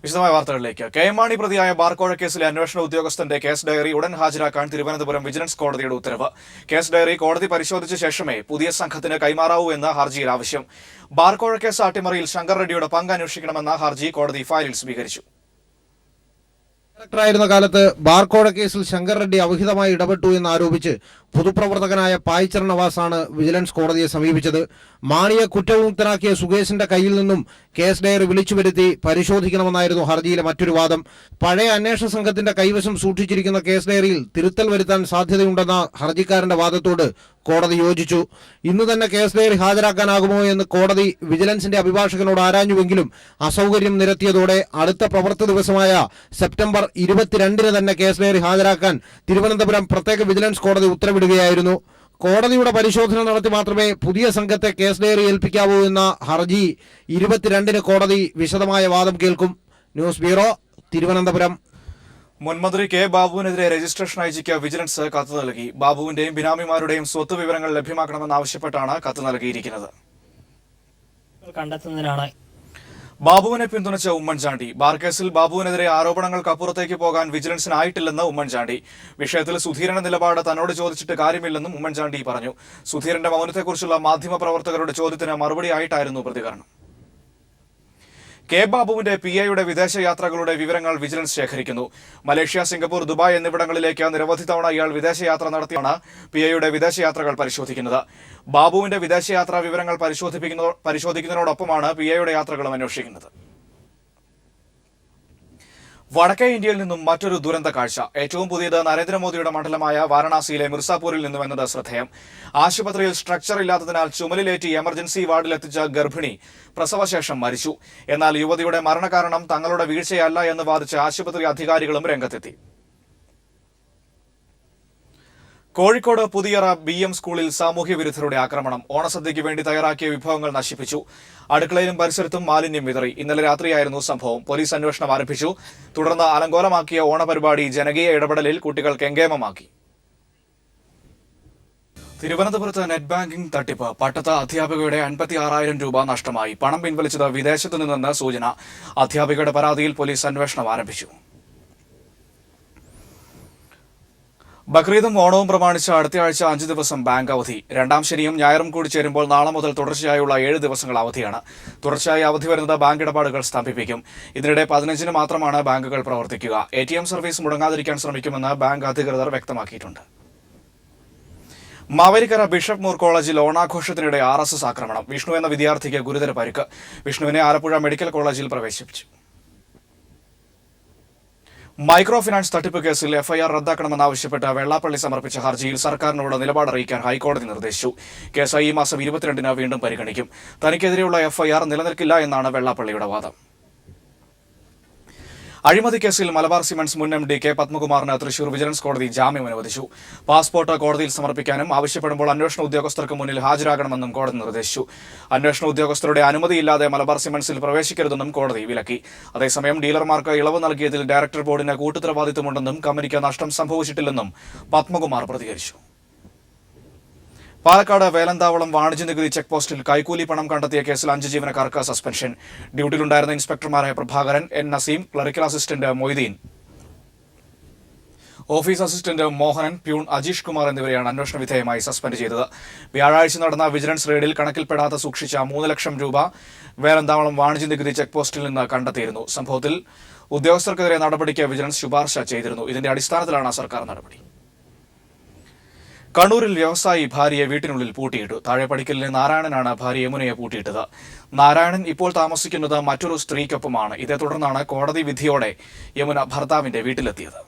വിശദമായ വാർത്തകളിലേക്ക്. K M Mani പ്രതിയായ ബാർക്കോഴ കേസിലെ അന്വേഷണ ഉദ്യോഗസ്ഥന്റെ കേസ് ഡയറി ഉടൻ ഹാജരാക്കാൻ തിരുവനന്തപുരം വിജിലൻസ് കോടതിയുടെ ഉത്തരവ്. കേസ് ഡയറി കോടതി പരിശോധിച്ച ശേഷമേ പുതിയ സംഘത്തിന് കൈമാറാവൂ എന്ന് ഹർജിയിൽ ആവശ്യം. ബാർക്കോഴ കേസ് അട്ടിമറിയിൽ ശങ്കർ റെഡ്ഡിയുടെ പങ്ക് അന്വേഷിക്കണമെന്ന ഹർജി കോടതി ഫയലിൽ സ്വീകരിച്ചു. ഡയറക്ടറായിരുന്ന കാലത്ത് ബാർക്കോഴ കേസിൽ ശങ്കർ റെഡ്ഡി അവിഹിതമായി ഇടപെട്ടു എന്നാരോപിച്ച് പൊതുപ്രവർത്തകനായ പായിച്ചർ നവാസാണ് വിജിലൻസ് കോടതിയെ സമീപിച്ചത്. മാണിയെ കുറ്റവിമുക്തനാക്കിയ സുകേഷിന്റെ കയ്യിൽ നിന്നും കേസ് ഡയറി വിളിച്ചുവരുത്തി പരിശോധിക്കണമെന്നായിരുന്നു ഹർജിയിലെ മറ്റൊരു വാദം. പഴയ അന്വേഷണ സംഘത്തിന്റെ കൈവശം സൂക്ഷിച്ചിരിക്കുന്ന കേസ് ഡയറിയിൽ തിരുത്തൽ വരുത്താൻ സാധ്യതയുണ്ടെന്ന ഹർജിക്കാരന്റെ വാദത്തോട് കോടതി യോജിച്ചു. ഇന്ന് തന്നെ കേസ് ഡയറി ഹാജരാക്കാനാകുമോ എന്ന് കോടതി വിജിലൻസിന്റെ അഭിഭാഷകനോട് ആരാഞ്ഞുവെങ്കിലും അസൗകര്യം നിരത്തിയതോടെ അടുത്ത പ്രവൃത്തി ദിവസമായ സെപ്റ്റംബർ 22 തന്നെ കേസ് ഡയറി ഹാജരാക്കാൻ തിരുവനന്തപുരം പ്രത്യേക വിജിലൻസ് കോടതി ഉത്തരവിടുകയായിരുന്നു. കോടതിയുടെ പരിശോധന നടത്തി മാത്രമേ പുതിയ സംഘത്തെ കേസ് ഡയറി ഏൽപ്പിക്കാവൂ എന്ന ഹർജി 22 കോടതി വിശദമായ വാദം കേൾക്കും. News bureau, Thiruvananthapuram. മുൻമന്ത്രി കെ ബാബുവിനെതിരെ രജിസ്ട്രേഷൻ ഐജിക്ക് വിജിലൻസ് കത്ത് നൽകി. ബാബുവിന്റെയും ബിനാമിമാരുടെയും സ്വത്ത് വിവരങ്ങൾ ലഭ്യമാക്കണമെന്നാവശ്യപ്പെട്ടാണ് കത്ത് നൽകിയിരിക്കുന്നത്. കണ്ടെത്തുന്നതിനാണ് ബാബുവിനെ പിന്തുണച്ച ഉമ്മൻചാണ്ടി. ബാർ കേസിൽ ബാബുവിനെതിരെ ആരോപണങ്ങൾക്കപ്പുറത്തേക്ക് പോകാൻ വിജിലൻസിനായിട്ടില്ലെന്ന് ഉമ്മൻചാണ്ടി. വിഷയത്തിൽ സുധീരന്റെ നിലപാട് തന്നോട് ചോദിച്ചിട്ട് കാര്യമില്ലെന്നും ഉമ്മൻചാണ്ടി പറഞ്ഞു. സുധീരന്റെ മൗനത്തെക്കുറിച്ചുള്ള മാധ്യമപ്രവർത്തകരുടെ ചോദ്യത്തിന് മറുപടിയായിട്ടായിരുന്നു പ്രതികരണം. കെ ബാബുവിന്റെ PIയുടെ വിദേശയാത്രകളുടെ വിവരങ്ങൾ വിജിലൻസ് ശേഖരിക്കുന്നു. മലേഷ്യ, സിംഗപ്പൂർ, ദുബായ് എന്നിവിടങ്ങളിലേക്ക് നിരവധി തവണ ഇയാൾ വിദേശയാത്ര നടത്തിയാണ് PIയുടെ വിദേശയാത്രകൾ പരിശോധിക്കുന്നത്. ബാബുവിന്റെ വിദേശയാത്രാ വിവരങ്ങൾ പരിശോധിക്കുന്നതിനോടൊപ്പമാണ് PIയുടെ യാത്രകളും അന്വേഷിക്കുന്നത്. വടക്കേ ഇന്ത്യയിൽ നിന്നും മറ്റൊരു ദുരന്ത കാഴ്ച. ഏറ്റവും പുതിയത് നരേന്ദ്രമോദിയുടെ മണ്ഡലമായ വാരണാസിയിലെ മിർസാപൂരിൽ നിന്നുമെന്നത് ശ്രദ്ധേയം. ആശുപത്രിയിൽ സ്ട്രക്ചർ ഇല്ലാത്തതിനാൽ ചുമലിലേറ്റി എമർജൻസി വാർഡിലെത്തിച്ച ഗർഭിണി പ്രസവശേഷം മരിച്ചു. എന്നാൽ യുവതിയുടെ മരണകാരണം തങ്ങളുടെ വീഴ്ചയല്ല എന്ന് വാദിച്ച ആശുപത്രി അധികാരികളും രംഗത്തെത്തി. കോഴിക്കോട് പുതിയറ BM സ്കൂളിൽ സാമൂഹ്യ വിരുദ്ധരുടെ ആക്രമണം. ഓണസദ്യയ്ക്ക് വേണ്ടി തയ്യാറാക്കിയ വിഭവങ്ങൾ നശിപ്പിച്ചു. അടുക്കളയിലും പരിസരത്തും മാലിന്യം വിതറി. ഇന്നലെ രാത്രിയായിരുന്നു സംഭവം. പോലീസ് അന്വേഷണം ആരംഭിച്ചു. തുടർന്ന് അലങ്കോലമാക്കിയ ഓണപരിപാടി ജനകീയ ഇടപെടലിൽ കുട്ടികൾ കെങ്കേമമാക്കി. തിരുവനന്തപുരത്ത് നെറ്റ് ബാങ്കിംഗ് തട്ടിപ്പ്. പട്ടത്ത് അധ്യാപികയുടെ 56,000 രൂപ നഷ്ടമായി. പണം പിൻവലിച്ചത് വിദേശത്തു നിന്നെന്ന് സൂചന. അധ്യാപികയുടെ പരാതിയിൽ പോലീസ് അന്വേഷണം ആരംഭിച്ചു. ബക്രീദും ഓണവും പ്രമാണിച്ച് അടുത്തയാഴ്ച 5 ദിവസം ബാങ്ക് അവധി. രണ്ടാം ശനിയും ഞായറും കൂടി ചേരുമ്പോൾ നാളെ മുതൽ തുടർച്ചയായുള്ള 7 ദിവസങ്ങൾ അവധിയാണ്. തുടർച്ചയായി അവധി വരുന്നത് ബാങ്ക് ഇടപാടുകൾ സ്തംഭിപ്പിക്കും. ഇതിനിടെ 15-ന് മാത്രമാണ് ബാങ്കുകൾ പ്രവർത്തിക്കുക. ATM സർവീസ് മുടങ്ങാതിരിക്കാൻ ശ്രമിക്കുമെന്ന് ബാങ്ക് അധികൃതർ വ്യക്തമാക്കിയിട്ടുണ്ട്. മാവേലിക്കര ബിഷപ്പ് മൂർ കോളേജിൽ ഓണാഘോഷത്തിനിടെ RSS ആക്രമണം. വിഷ്ണു എന്ന വിദ്യാർത്ഥിക്ക് ഗുരുതര പരിക്ക്. വിഷ്ണുവിനെ ആലപ്പുഴ മെഡിക്കൽ കോളേജിൽ പ്രവേശിപ്പിച്ചു. മൈക്രോ ഫിനാൻസ് തട്ടിപ്പ് കേസിൽ FIR റദ്ദാക്കണമെന്നാവശ്യപ്പെട്ട് വെള്ളാപ്പള്ളി സമർപ്പിച്ച ഹർജിയിൽ സർക്കാരിനോട് നിലപാടറിയിക്കാൻ ഹൈക്കോടതി നിർദ്ദേശിച്ചു. കേസ് ഈ മാസം 22-ന് വീണ്ടും പരിഗണിക്കും. തനിക്കെതിരെയുള്ള FIR നിലനിൽക്കില്ല എന്നാണ് വെള്ളാപ്പള്ളിയുടെ വാദം. അഴിമതി കേസിൽ മലബാർ സിമന്റ്സ് മുൻ MD K പത്മകുമാറിന് തൃശൂർ വിജിലൻസ് കോടതി ജാമ്യം അനുവദിച്ചു. പാസ്പോർട്ട് കോടതിയിൽ സമർപ്പിക്കാനും ആവശ്യപ്പെടുമ്പോൾ അന്വേഷണ ഉദ്യോഗസ്ഥർക്ക് മുന്നിൽ ഹാജരാകണമെന്നും കോടതി നിർദ്ദേശിച്ചു. അന്വേഷണ ഉദ്യോഗസ്ഥരുടെ അനുമതിയില്ലാതെ മലബാർ സിമന്റ്സിൽ പ്രവേശിക്കരുതെന്നും കോടതി വിലക്കി. അതേസമയം ഡീലർമാർക്ക് ഇളവ് നൽകിയതിൽ ഡയറക്ടർ ബോർഡിന് കൂട്ടുത്തരവാദിത്തമുണ്ടെന്നും കമ്പനിക്ക് നഷ്ടം സംഭവിച്ചിട്ടില്ലെന്നും പത്മകുമാർ പ്രതികരിച്ചു. പാലക്കാട് വേലന്താവളം വാണിജ്യ നികുതി ചെക്ക് പോസ്റ്റിൽ കൈക്കൂലി പണം കണ്ടെത്തിയ കേസിൽ 5 ജീവനക്കാർക്ക് സസ്പെൻഷൻ. ഡ്യൂട്ടിയിലുണ്ടായിരുന്ന ഇൻസ്പെക്ടർമാരായ Prabhakaran, N Naseem, clerical assistant Moideen, office assistant Mohanan, peon Ajeesh Kumar എന്നിവരെയാണ് അന്വേഷണ വിധേയമായി സസ്പെൻഡ് ചെയ്തത്. വ്യാഴാഴ്ച നടന്ന വിജിലൻസ് റെയ്ഡിൽ കണക്കിൽപ്പെടാതെ സൂക്ഷിച്ച 3 ലക്ഷം രൂപ വേലന്താവളം വാണിജ്യ നികുതി ചെക്ക് പോസ്റ്റിൽ നിന്ന് കണ്ടെത്തിയിരുന്നു. സംഭവത്തിൽ ഉദ്യോഗസ്ഥർക്കെതിരെ നടപടിക്ക് വിജിലൻസ് ശുപാർശ ചെയ്തിരുന്നു. ഇതിന്റെ അടിസ്ഥാനത്തിലാണ് സർക്കാർ നടപടി. കണ്ണൂരിൽ വ്യവസായി ഭാര്യയെ വീട്ടിനുള്ളിൽ പൂട്ടിയിട്ടു. താഴെപ്പടിക്കലിലെ നാരായണനാണ് ഭാര്യ യമുനയെ പൂട്ടിയിട്ടത്. നാരായണൻ ഇപ്പോൾ താമസിക്കുന്നത് മറ്റൊരു സ്ത്രീക്കൊപ്പമാണ്. ഇതേ തുടർന്നാണ് കോടതി വിധിയോടെ യമുന ഭർത്താവിന്റെ വീട്ടിലെത്തിയത്.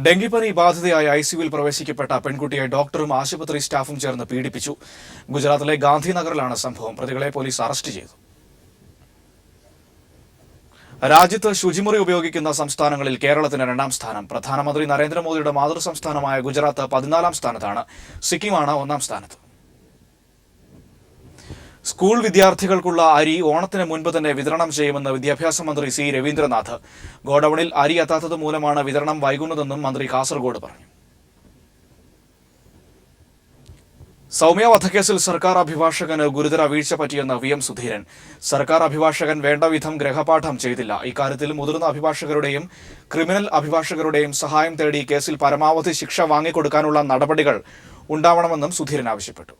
ഡെങ്കിപ്പനി ബാധിതയായ ICUവിൽ പ്രവേശിക്കപ്പെട്ട പെൺകുട്ടിയെ ഡോക്ടറും ആശുപത്രി സ്റ്റാഫും ചേർന്ന് പീഡിപ്പിച്ചു. ഗുജറാത്തിലെ ഗാന്ധിനഗറിലാണ് സംഭവം. പ്രതികളെ പോലീസ് അറസ്റ്റ് ചെയ്തു. രാജ്യത്ത് ശുചിമുറി ഉപയോഗിക്കുന്ന സംസ്ഥാനങ്ങളിൽ കേരളത്തിന് 2ാം സ്ഥാനം. പ്രധാനമന്ത്രി നരേന്ദ്രമോദിയുടെ മാതൃ സംസ്ഥാനമായ ഗുജറാത്ത് 14-ാം സ്ഥാനത്താണ്. സിക്കിമാണ് 1-ാം സ്ഥാനത്ത്. സ്കൂൾ വിദ്യാർത്ഥികൾക്കുള്ള അരി ഓണത്തിന് മുൻപ് തന്നെ വിതരണം ചെയ്യുമെന്ന് വിദ്യാഭ്യാസ മന്ത്രി C രവീന്ദ്രനാഥ്. ഗോഡൌണിൽ അരി എത്താത്തത് മൂലമാണ് വിതരണം വൈകുന്നതെന്നും മന്ത്രി കാസർഗോഡ് പറഞ്ഞു. സൗമ്യ വധക്കേസിൽ സർക്കാർ അഭിഭാഷകന് ഗുരുതര വീഴ്ച പറ്റിയെന്ന് VM സുധീരൻ. സർക്കാർ അഭിഭാഷകൻ വേണ്ടവിധം ഗ്രഹപാഠം ചെയ്തില്ല. ഇക്കാര്യത്തിൽ മുതിർന്ന അഭിഭാഷകരുടെയും ക്രിമിനൽ അഭിഭാഷകരുടെയും സഹായം തേടി കേസിൽ പരമാവധി ശിക്ഷ വാങ്ങിക്കൊടുക്കാനുള്ള നടപടികൾ ഉണ്ടാവണമെന്നും സുധീരൻ ആവശ്യപ്പെട്ടു.